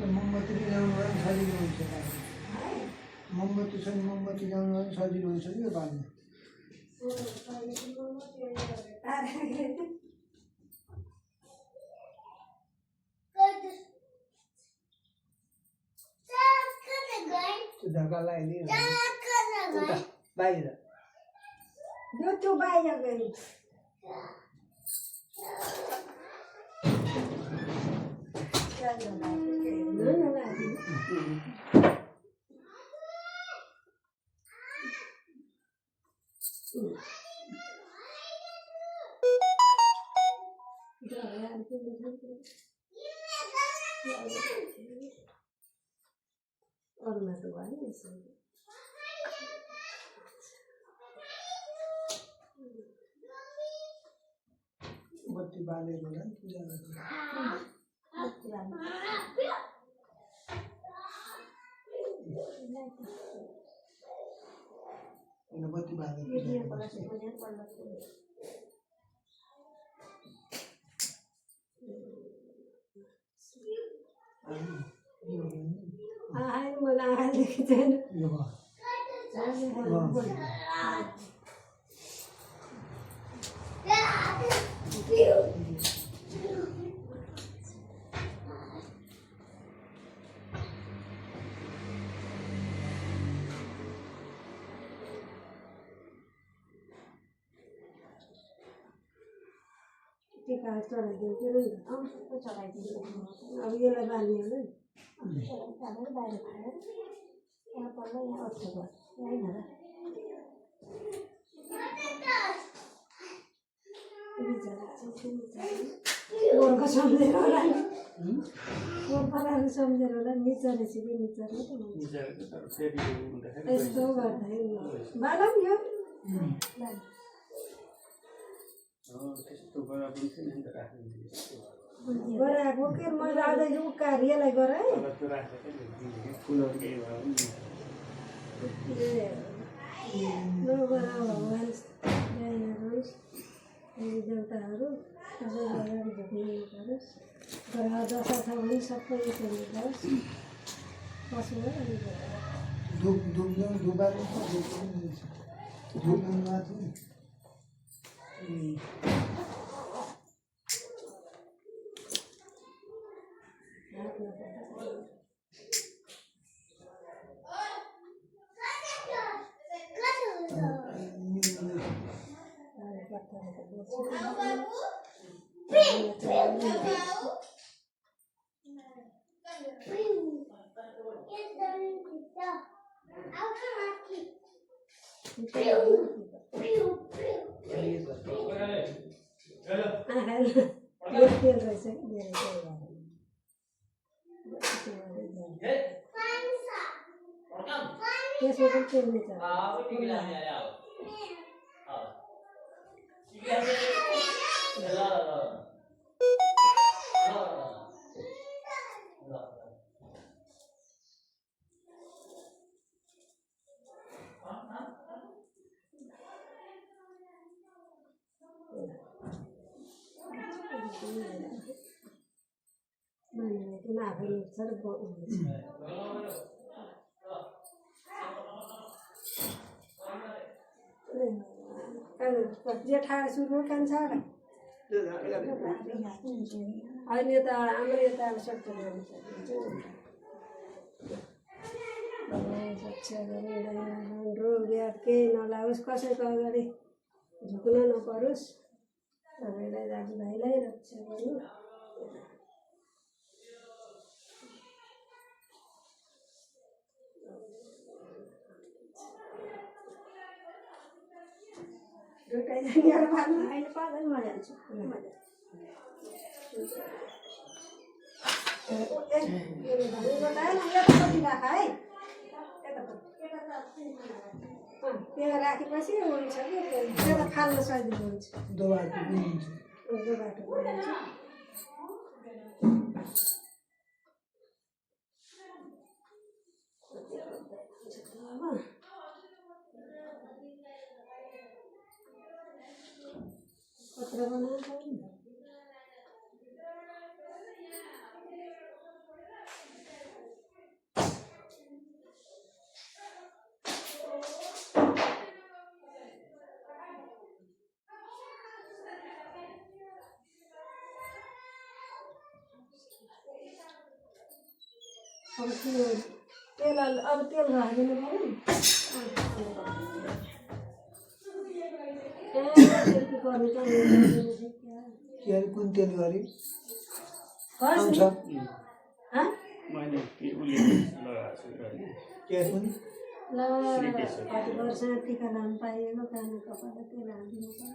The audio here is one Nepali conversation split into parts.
मोमबत्ती ल्याउनु सजिलो हुन्छ मोमबत्ती छ मोमबत्ती ल्याउनु सजिलो हुन्छ नि यो बाल्नु ढाका लगाइदियो बाहिर त्यो बाहिर गयो अरूमा त भयो यसो बत्ती बालेको होला नि पूजा गर्नु बत्ती बालेको मलाई आएदेखि छैन टिका चढाइदिनु पऱ्यो नि चढाइदिनु अब यसलाई बाँध्ने होला नि बाहिर खाएर यहाँ पल्ल यहाँ अर्थको होइन गोर्खा सम्झेर होला नि गोर्खाहरू सम्झेर होला निचरे कि निचर्ने यस्तो गर्दाखेरि बाला पनि यो गराएको के मैले आउँदै उकाएर यसलाई गराएँ भगवान् देवताहरू सबै अगाडि झुक्नु नपरोस् ग्रह दशा छ भने सबै हेर्नुहोस् पशु त्यसमा पनि चल्ने छ जेठा सुरु कान्छाड अहिले त हाम्रो यता सक्छ रोग ब्याध केही नलाओस् कसैको अगाडि झुक्न नपरोस् सबैलाई दाजुभाइलाई रक्षा गर्नु एउटा पाल्नु अहिले पाल्दैन म जान्छु त्यसलाई राखेपछि हुन्छ कि त्यसलाई फाल्न सजिलो हुन्छ दोबाटो बुझिन्छ बाटो बुझिन्छ पत्र बनाउँछ अब तेल अब तेल हालिदिनु पऱ्यो के कुन तेल गरी आउँछ मैले के उसले लगाएको छु के कुन ल कति वर्ष टिका लाउनु पाइएको काने कपाल तेल हालिदिनु पऱ्यो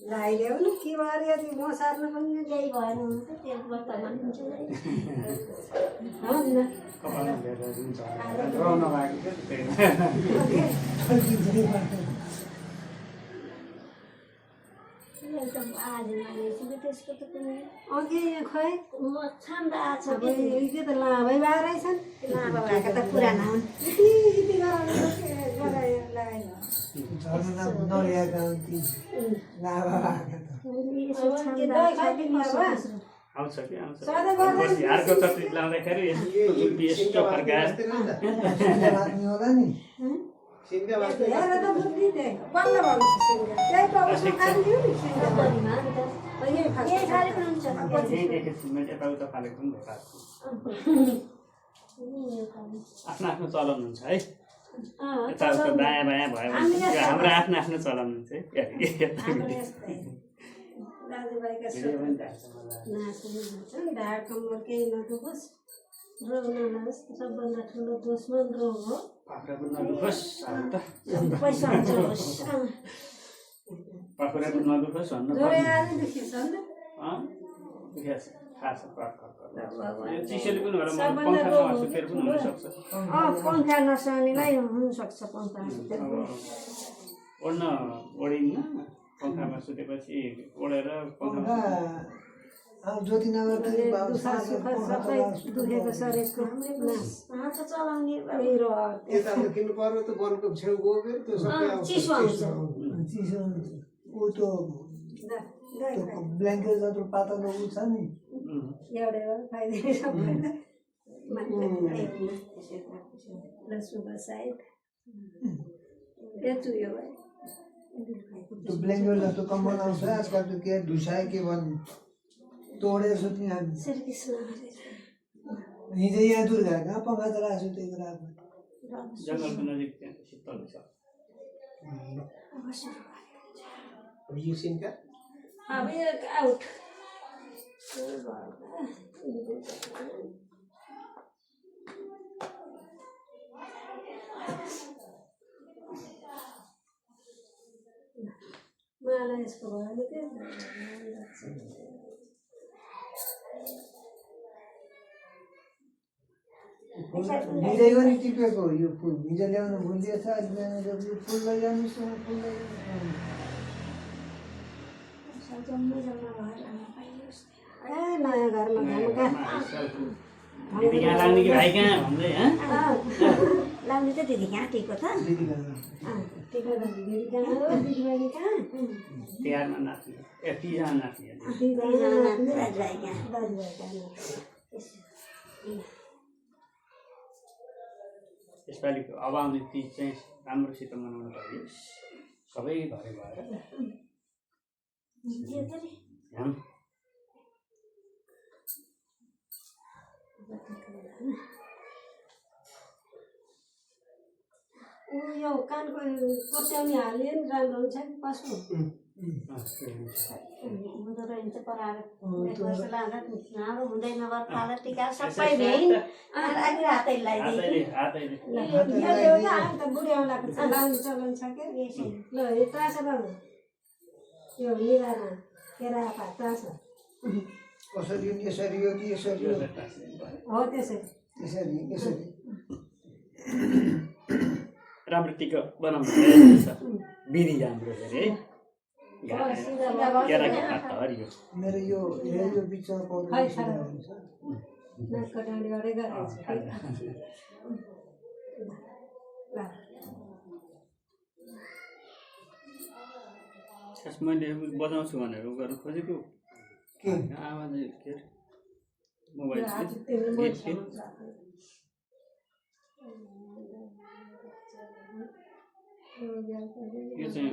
लगाइदेऊ न के भयो यदि म सार्नु पनि ल्याइ भएन भने त तेल बर्तमान हुन्छ कपालमा भेटेर हुन्छ रहन लागेको थियो त्यसको त अघि खै म छाम्दा आएको छ के त लाभै भएर रहेछन् लाभा भएको त पुराना हुन् नल्याएका आउँछ कि आउँछ अर्को कति लाउँदाखेरि यस्तो फर्काएर होला नि यताउता फालेको पनि आफ्नो आफ्नो चलन हुन्छ है यताउता दायाँ बायाँ भयो भने हाम्रो आफ्नो आफ्नो चलन हुन्छ है ढाड कम्मर केही नदुखोस् रोग नहोस् सबभन्दा ठुलो दुश्मन रोग हो पाखुरा पनि नदुखोस् पैसा होस् पाखुरा पनि नदुखोस् भन्नु दुखेछ नि चिसोले पनि होला पङ्खामा सुतेर पनि हुनसक्छ पङ्खा नसहनेलाई हुनसक्छ पङ्खा सुतेर ओढ्न ओढिन्न पङ्खामा सुतेपछि ओढेर पङ्खामा ज्योति नगर सबै दुखेको शरीरको चलाउने किन्नु पर्यो त बनको छेउ गयो चिसो आउँछ चिसो ऊ त्यो ब्ल्याङ्केट जत्रो पातलो ऊ छ नि एउटै हो खाइदिने सबैलाई सुगर सायद चुयो भयो त्यो ब्ल्याङ्केटलाई त्यो कम्बल आउँछ आजकल त्यो के धुसायो के भन्नु तोडेर सुत्ने हामी हिजो यहाँ दुर्गा कहाँ पङ्खा चलाएको छु त्यही रातमा जङ्गलको नजिक त्यहाँ शीतल छ अब आउट मलाई यसको भयो के हिजो नि टिपेको यो फुल हिजो ल्याउनु भुलिएछ आज बिहान यो फुल लैजानुहोस् न फुल नयाँ घरमा यहाँ लाग्ने कि भाइ कहाँ भन्दै लाउने त दिदी कहाँ टिको त तिहारमा नाच्ने ए तिजमा नाच्ने यसपालिको अब आउने तिज चाहिँ राम्रोसित मनाउनु पर्यो सबै घरै भएर यो कानको कोट्याउने हाल्यो नि राम्रो हुन्छ नि कसको हुँदो रहन्छ पराएर वर्ष लाँदा हाम्रो हुँदैन बर्खाला टिका सबै भेइन राखी हातै लगाइदिए बुढी औँलाको लाउने चलन छ क्या ल यो टाँस बाबु यो मिलामा केरा भात टाँस कसरी यसरी हो कि यसरी हो हो त्यसरी यसरी यसरी राम्रो टिका बनाउनु विधि राम्रो अरे है केराको पात त हरियो मेरो यो बिचमा पर्ने सिधा हुन्छ नाकको डाँडीबाटै गराइन्छ खास मैले बजाउँछु भनेर गर्नु खोजेको के आवाज के अरे मोबाइल यो चाहिँ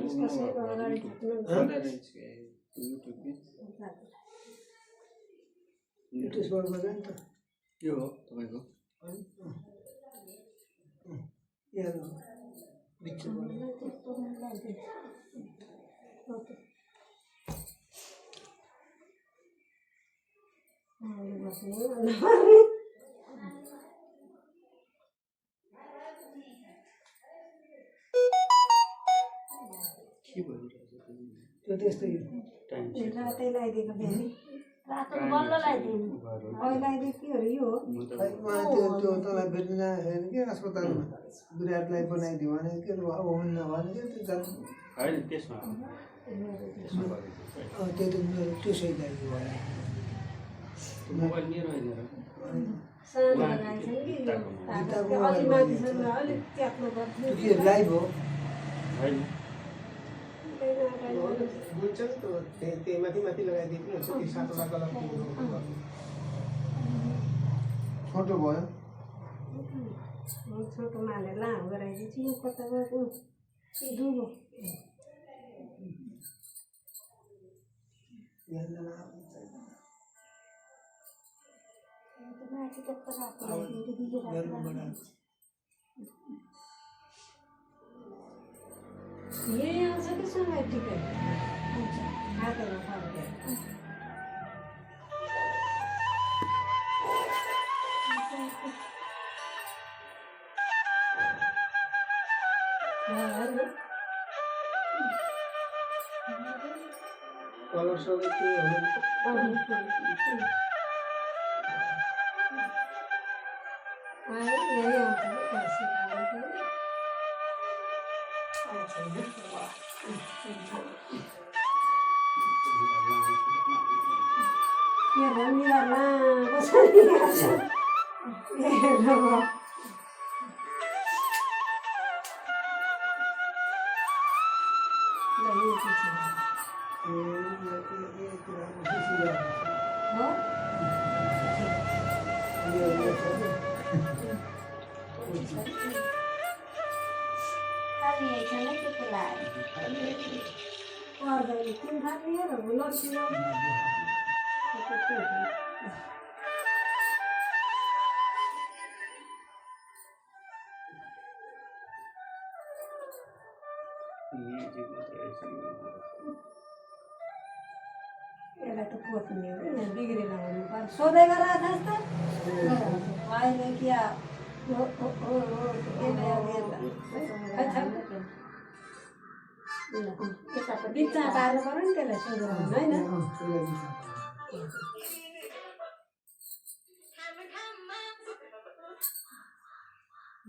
त्यसबाट बजायो नि त यो हो तपाईँको यहाँ बिचमा के भइरहेछ त्यो त्यस्तै टाइम रातै लगाइदिएको फेरि रातो बल्ल लगाइदिनु अहिले लगाइदिएको के हो यो हो खै उहाँ त्यो तँलाई भेट्न जाँदाखेरि के अस्पतालमा विराटलाई बनाइदियो भने के अब हुन्न भने त्यो जानु होइन त्यसमा त्यो त मेरो त्यसै लागि भयो मोबाइल मेरो होइन र सानो लगाएको छ कि अलि माथिसम्म अलिक त्याप्नु पर्छ त्यो के लाइभ हो होइन हुन्छ नि त त्यही माथि माथि लगाइदिएको हुन्छ कि सातवटा कलर छोटो भयो छोटो माले लामो गराइदिन्छु यो कताबाट डुबो माथि त यही आउँछ कि सँगै ठिकै हुन्छ हातैमा फर्के कलर सबै के हो यसलाई त पोत्ने हो यहाँ बिग्री लगाउनु पर्छ सोधै गराएको छ अहिले क्या बिचमा पार्नु पर्यो नि त्यसलाई सोध्नु होइन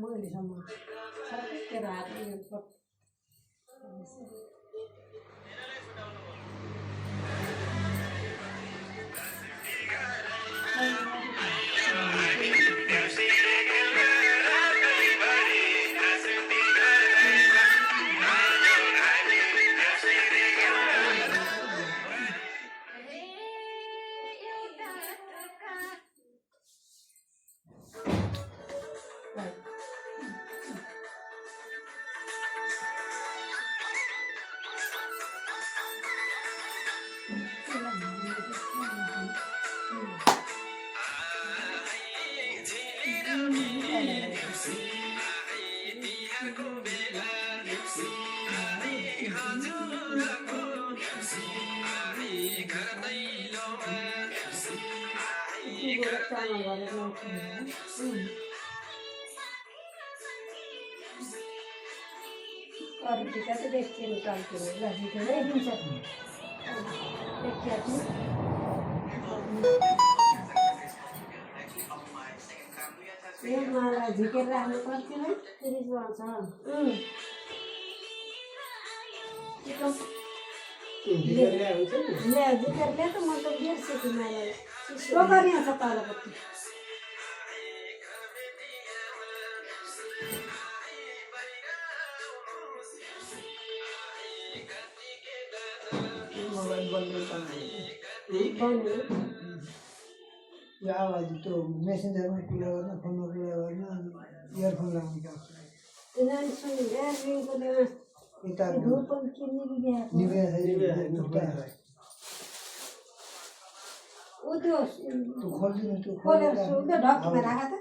मैलेसम्म तेरो हात चामल गरेर अरू टिका त देखिएन टल्केर झिकेरै दिन्छ देखिया छु यो मलाई झिकेर राख्नु पर्थ्यो है फ्रिजमा छ झिकेर ल्याए हुन्छ नि झिकेर ल्या त म त बिर्सेँ मलाई टोकरी छ तलपट्टि मोबाइल बन्द बन्यो यो आवाज त्यो मेसेन्जरमा कुरा गर्न फोनमा कुरा गर्न इयरफोन लगाउने काम नानी सुनि रिङको यता धुप के निभेया ऊ त्यो खोलिदिनु त्यो खोलेर सुन्दा ढक्कीमा राख त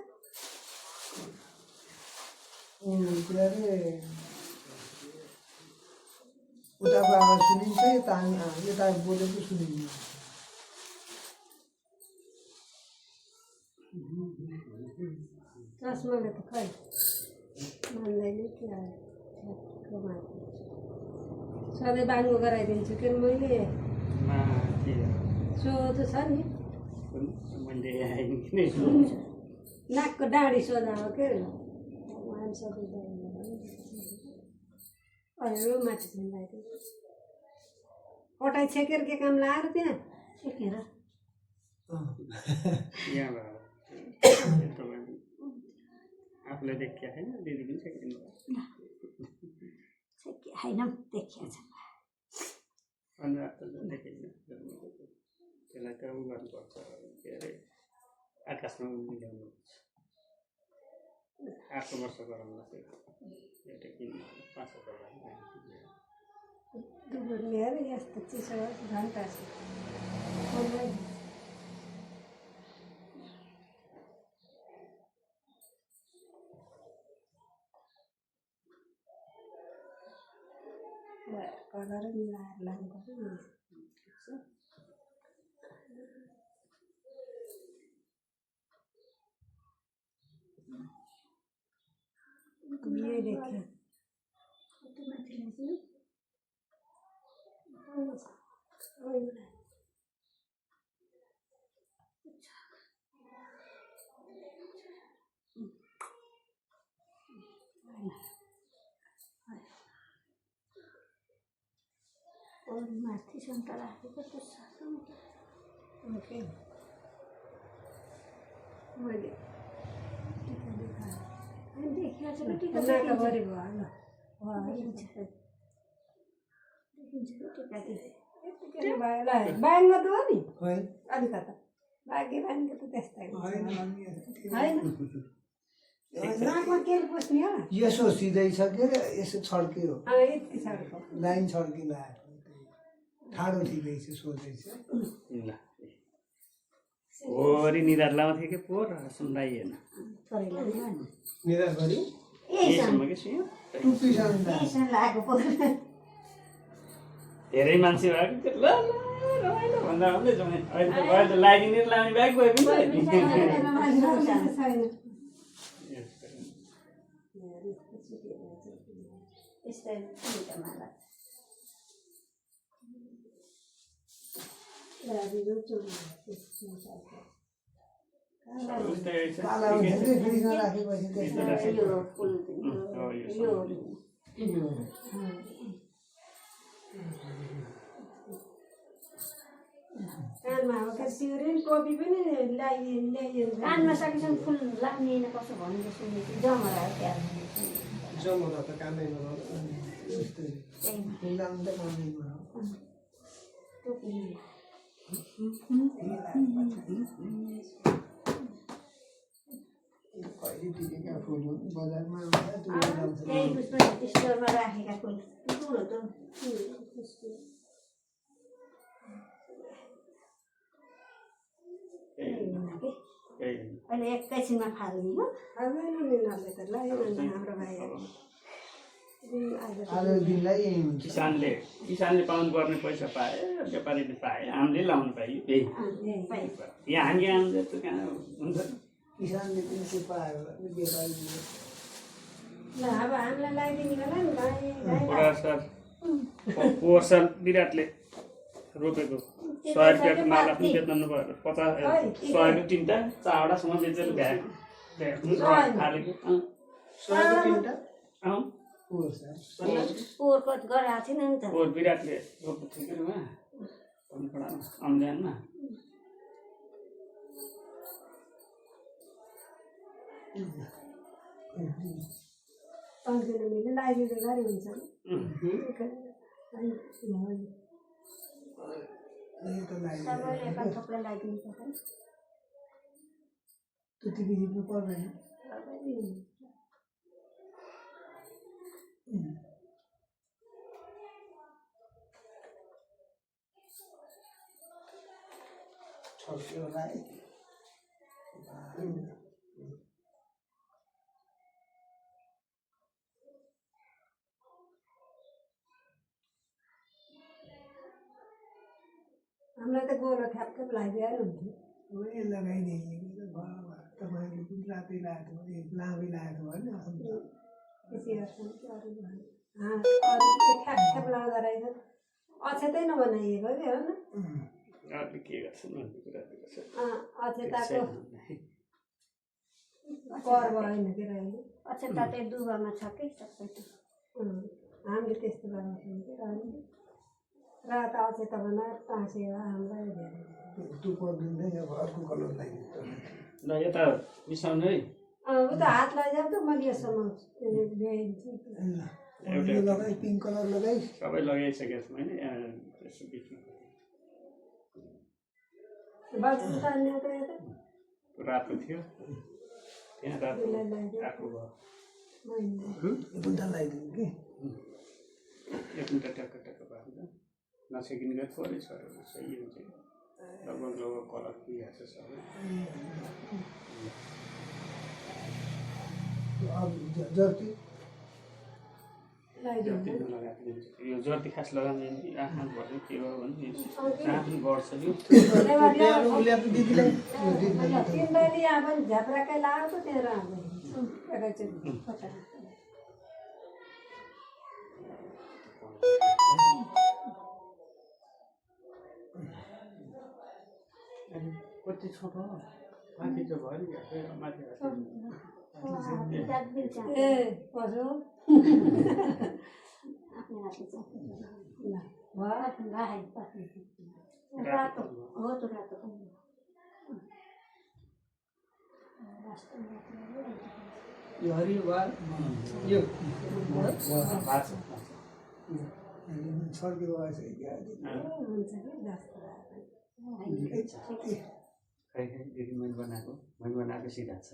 के अरे उताको आवाज सुनिन्छ यता बोलेको सुनिन्छ चस्माले त खै मान्दैन क्या सधैँ बाङ्गो गराइदिन्छु कि मैले सोधो छ नि नाकको डाँडी सोधा हो के अहिले माथि पटाइ छेकेर के काम लगाएर त्यहाँ छेकेर आफूलाई देखिया छैन दिदी पनि छैन होइन देखिया छ त्यसलाई त उ गर्नुपर्छ के अरे आकाशमा मिलाउनु 8 वर्ष गराउनु एउटा किन्नु 5,000 लिएर यस्तो चिसो घन्टा छ कलर मिलाएर लानुपर्छ ये देखिए और माथि सन्ता राखेको त्यो सानो ओके मैले टिका देखाएँ अनि देखिया छ टिका नाका गरे भयो ल देखिन्छ टिका के भाइलाई बाङ्ग त हो नि अलिकता बाँकी बाङ्ग त त्यस्तै होइन नाकमा के पस्ने हो यसो सिधै छ के अरे यसो छड्क्यो यति छड्को लाइन छड्किँदा ठाडो ठिकै छ सोझै छ ल होरी निधार लाउँथ्यो कि पोर सुन्दाइएन निराश गरी यहीसम्म कि सुयो धेरै मान्छे भयो कि त्यो ल रमाइलो भन्दा भन्दै जाउने अहिले त भयो त लागिने लाउने ब्याग गयो पनि काला हुन्छ कि फ्रिजमा राखेपछि कानमा अब सिउरिन कोपी पनि ल्याइदिनु कानमा सकेसम्म फुल लाग्ने कसो भन्नु सुनेको जमरा जमरा त कामै नगर्नु फुलाउनु त कामै भयो कहिले टिकेका फुल बजारमा आउँछ स्टोरमा राखेका फुल अहिले एकैछिनमा फाल्ने हो फाल्दैन नि नले त ल हाम्रो भाइहरू आजको दिनलाई यही हुन्छ किसानले पाउनुपर्ने पैसा पाए व्यापारीले पाए हामीले लाउनु पाइयो त्यही यहाँ हामी आउँछ त कहाँ हुन्छ किसानले पनि त्यो पायो व्यापारीले अब हामीलाई लगाइदिने होला नि पोहोर साल विराटले रोपेको 100 रुपियाँको माला पनि बेच्नु भयो 50 100 रुपियाँ 3टा 4वटासम्म बेचेर भ्याएको हालेको 100 3टा पोहोरको गराएको थिएन नि त पोहोर विराटले रोप्नु थियो कि उहाँ अम्ल्यानमा हामीले लगाइदिँदै गरे हुन्छ सबैले थोप्रै लगाइदिनु पर्छ त्यति बिग्रिनु पर्दैन छक्योलाई हामीलाई त गोलो ठ्याप्ठ्याप लगाइदिएर हुन्थ्यो उयो लगाइदिएको तपाईँले पनि रातै लगाएको लामै लगाएको होइन त्यसै गर्छ अरू ठ्याप लगाउँदो रहेछ अक्षतै नबनाइएको कि हो न के गर्छ अक्षताको पर्व होइन के अहिले अक्षता चाहिँ दुबामा छ कि सबै हामीले त्यस्तो लगाउँछौँ कि रात अक्षता बनाएर टाँसेर हामीलाई धेरै त्यो पर्दैन अब अर्को कलर लगाइदिन्छ ल यता मिसाउनु है ऊ त हात लैजाऊ त मैले यसमा ल्याइदिन्छु यो लगाइ पिङ्क कलर लगाइ सबै लगाइसकेको छु होइन यसो बिचमा बाथरुम तान्ने त रातो थियो त्यहाँ रातो आएको भयो बुन्दा लगाइदिनु कि एक मिनट टक्क भएको हुन्छ नसकिने गरी थोरै छ सही हुन्छ लगभग कलर पुगिहाल्छ सबै जति यो जति खास लगाउने आँखा भयो के हो भने आँखा पनि बढ्छ यो तिमीले अब झ्याप्राकै लगाएको त्यहाँ कति छोटो माथि चाहिँ भयो नि माथि ए पशु रातो हो त रातो यो हरियो भयो यो सर्क्यो भएछ देखि मैले बनाएको सिधा छ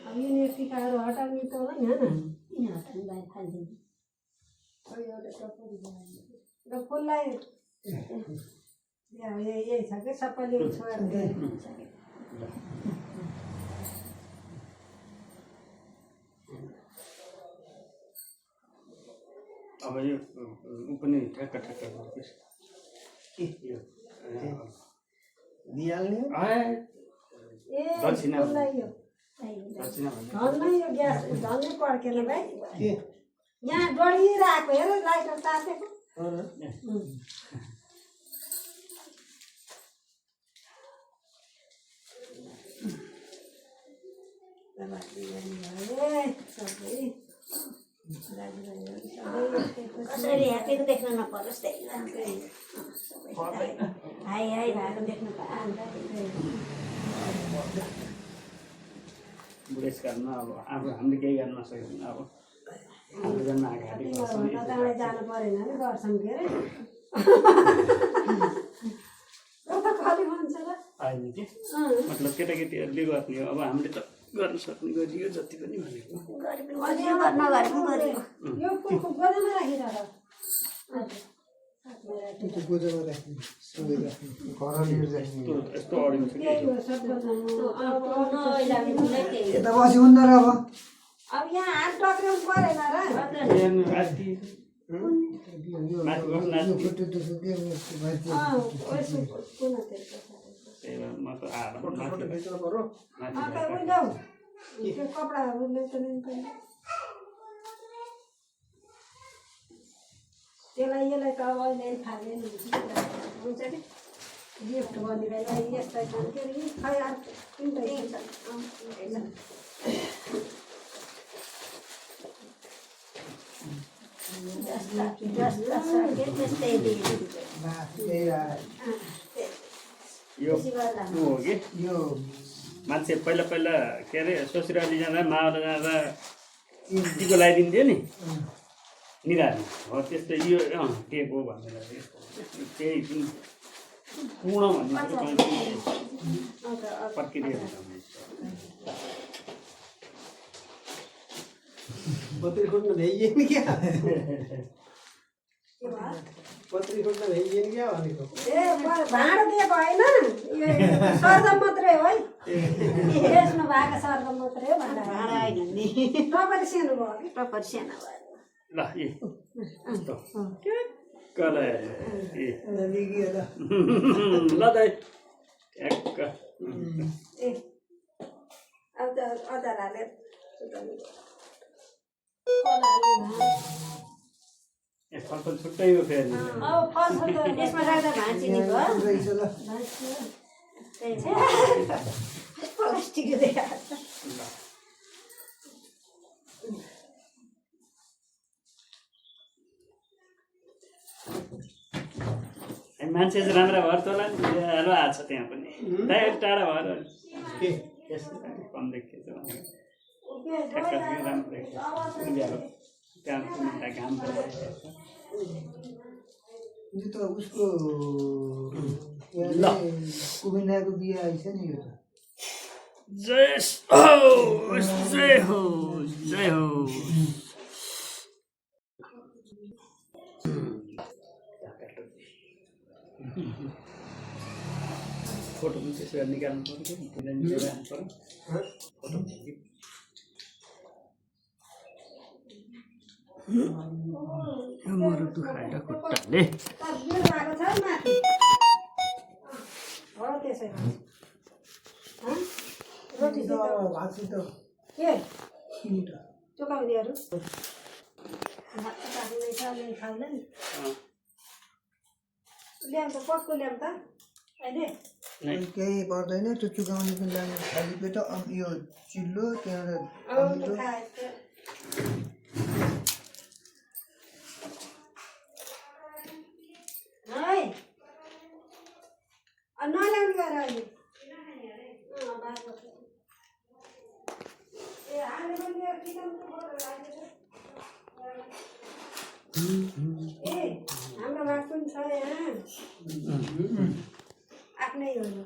अब यो टिकाहरू हटाउने त होइन किन हटाउनु बाहिर फालिदिनु र फुललाई यही छ कि सबैले छोडेर अब यो ऊ पनि ठ्याक्क गर्नुहोस् के यो दिइहाल्ने दक्षिणा झन्नै यो ग्यास झन्नै पड्केन भाइ के यहाँ डढिरहेको हेर लाइटर तातेको कसरी ह्याप्पीको देख्न नपरोस् त्यही हाई हाई भएको देख्नु बुढेसकालमा अब हामीले केही गर्न नसक्यो भने अब हाम्रो जन्म आघाटी जानु परेन नि गर्छौँ के अरे कति भन्छ र होइन कि मतलब केटाकेटीहरूले गर्ने हो अब हामीले त गर्न सक्ने गरियो जति पनि भनेको यो फुलको गोदामा राखिरह गोजामा राख्ने सँगै राख्ने यस्तो अडिन्छ कि यता बसी हुँदैन अब अब यहाँ हात टक्राउनु परेन र अस्ति माथि बस्नु यो फोटो त्यसो के माथि त्यही भएर म त आएर फोटो माथि खिच्नु पर्यो त्यो कपडाहरू ल्याउँदैन त्यसलाई यसलाई त अब अहिले फाल्यो नि हुन्छ कि गिफ्ट गरिरहेको यसलाई के अरे खै यो हो कि यो मान्छे पहिला पहिला के अरे ससुराली जाँदा मावल जाँदा टिको लगाइदिन्थ्यो नि निधारमा हो त्यस्तै यो टेप हो भनेर त्यही जुन पूर्ण भन्ने पड्किदिएको पत्री खोज्न भ्याइएन क्या पत्री खोज्न भ्याइएन क्या भनेको भाँडो दिएको होइन यो सरदम मात्रै हो है बेच्नु भएको सरदम मात्रै हो भनेर भाँडा होइन नि टपरी सानो भयो कि टपरी सानो भयो ल ए कला ए ल दाइ ठ्याक्क ए अब त अचार हालेर फलफल छुट्टै हो फेरि यसमा राख्दा भाँचिने भयो रहेछ ल प्लास्टिक मान्छे चाहिँ राम्रा भएर तँलाई हेलो आएको छ त्यहाँ पनि दाइ अलिक टाढा भएर के यस्तो कम देखिएछ ठ्याक्क राम्रो देखिएछ उज्यालो त्यहाँ घाम यो त उसको कुमिनाको बिहा आइछ नि यो त जय हो जय हो जय हो फोटो पनि त्यसो गरेर निकाल्नु पर्यो फोटो मरु दुखाएर खुट्टाले चोकाउनेहरू ल्याउँछ पक्को ल्याउँ त अहिले केही पर्दैन त्यो चुकाउने पनि लाने खाली पेट यो चिल्लो त्यहाँबाट है नल्याउने गर अहिले ए हाम्रो भाग पनि छ यहाँ आफ्नै हो यो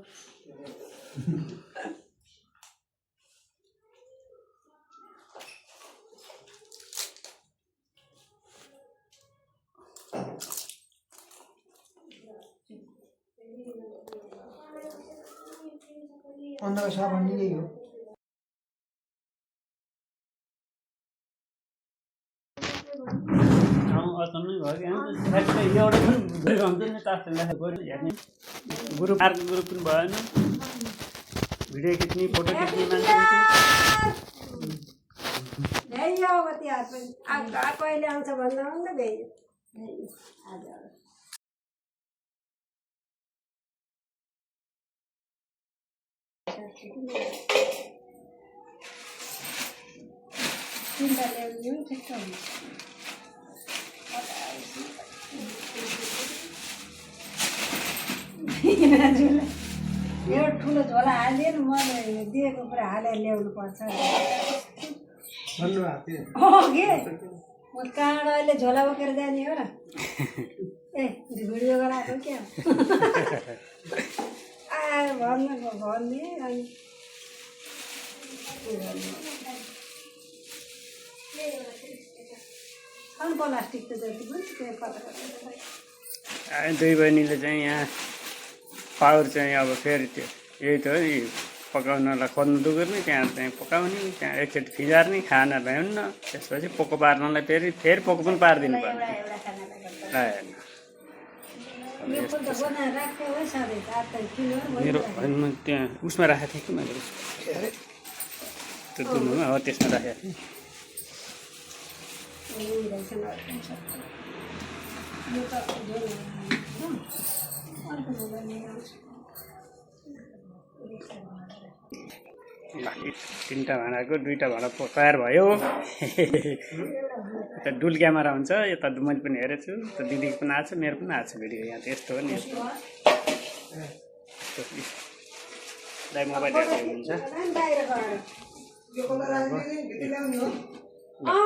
अन्नका साबुन नि यही हो अचम्मै भयो कि एउटा पनि हुन्छ नि तास्तो हेर्ने ग्रुप अर्को ग्रुप पनि भएन भिडियो खिच्ने फोटो खिच्ने मान्छे भ्याइयो अब तिहार पनि कहिले आउँछ भन्दा भन्दा भ्याइयो हजुर चिन्ता ल्याउनु ठिक छ एउटा ठुलो झोला हालिदियो नि मैले दिएको कुरा हालेर ल्याउनु पर्छ हो के म कहाँबाट अहिले झोला बोकेर जाने हो र ए भिडियो गराएको क्या आएर भन्ने अनि प्लास्टिक त जति पनि दुई बहिनीले चाहिँ यहाँ पावर चाहिँ अब फेरि त्यो यही त पकाउनलाई खोज्नु दुगुर्ने त्यहाँ पकाउने त्यहाँ एकचोटि फिजार्ने खाना भ्याउन्न त्यसपछि पोको पार्नलाई फेरि पोको पनि पारिदिनु पर्ने मेरो होइन म त्यहाँ उसमा राखेको थिएँ कि मैले त्यो दुनुमा हो त्यसमा राखेको थिएँ तिनवटा भाँडाको दुईवटा भाँडा तयार भयो यता डुल क्यामेरा हुन्छ यता मैले पनि हेरेको छु त दिदीको पनि आएको छ मेरो पनि आएको छ भिडियो यहाँ त यस्तो हो नि दाइ मोबाइल हेर्दै हुन्छ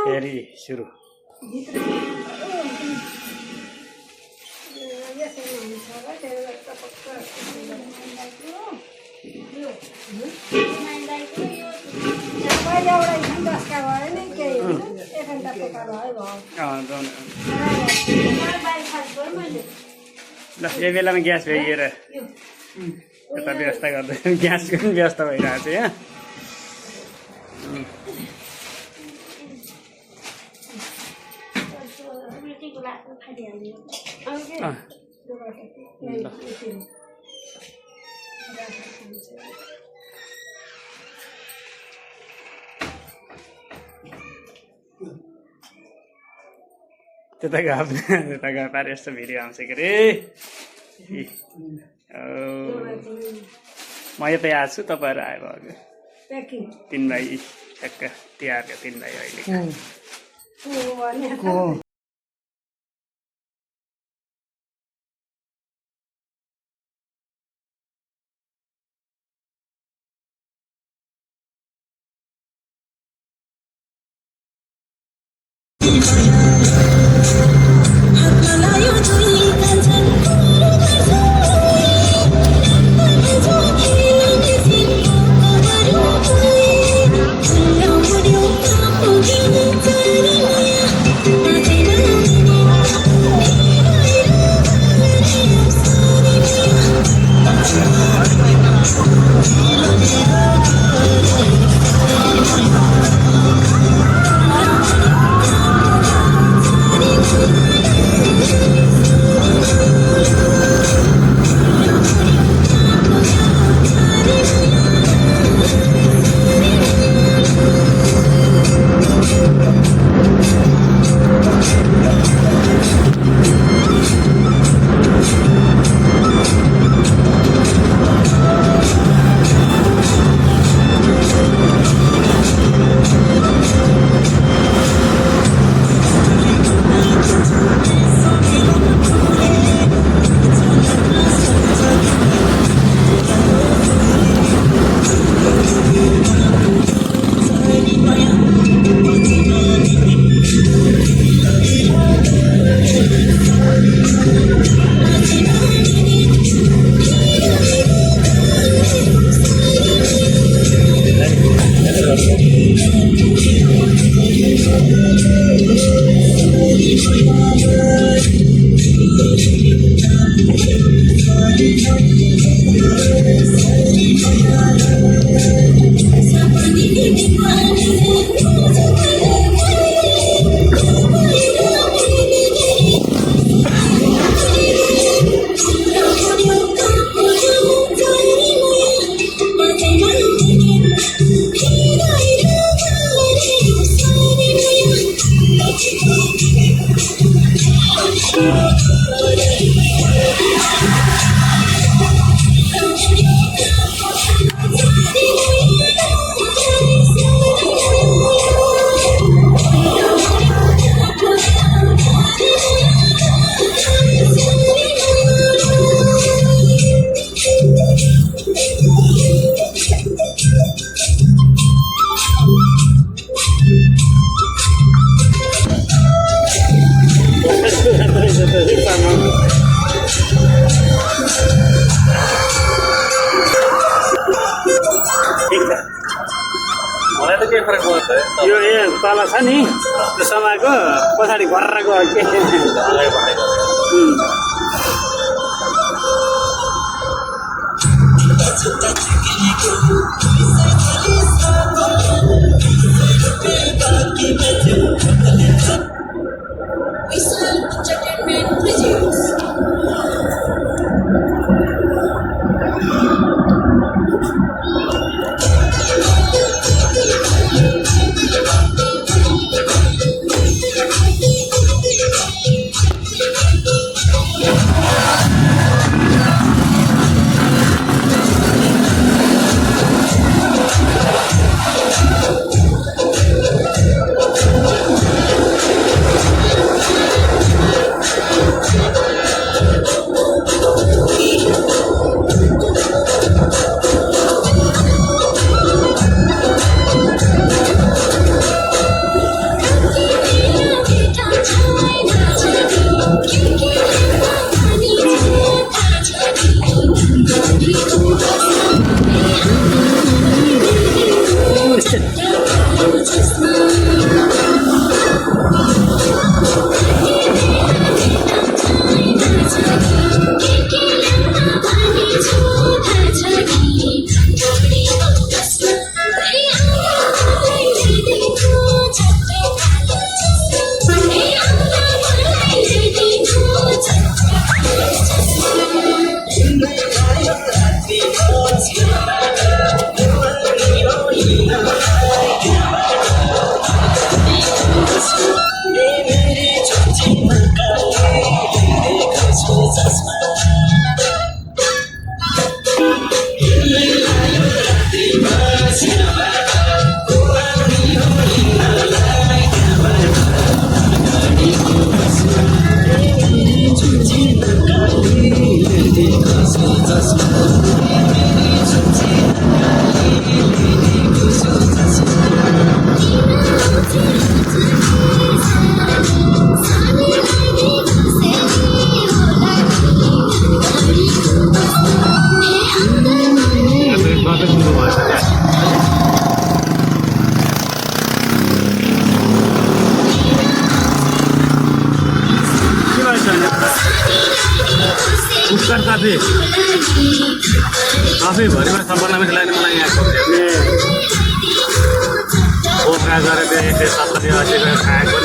फेरि सुरु ल यो बेलामा ग्यास भइएर यता व्यवस्था गर्दै ग्यासको पनि व्यवस्था भइरहेको छ यहाँ त्यता गयो पारे यस्तो भिडियो आउँछ के अरे म यतै आएको छु तपाईँहरू आयो भयो 3 भाइ ठ्याक्क तिहारका 3 भाइ अहिले यो तल छ नि त्यो समाको पछाडि घर्र गयो के मुस्कान काफे काफे भरिमा सम्पर्क लागि मलाई यहाँ ओका गरेर त्यो 70 80 गरेर खाएको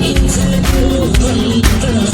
Into the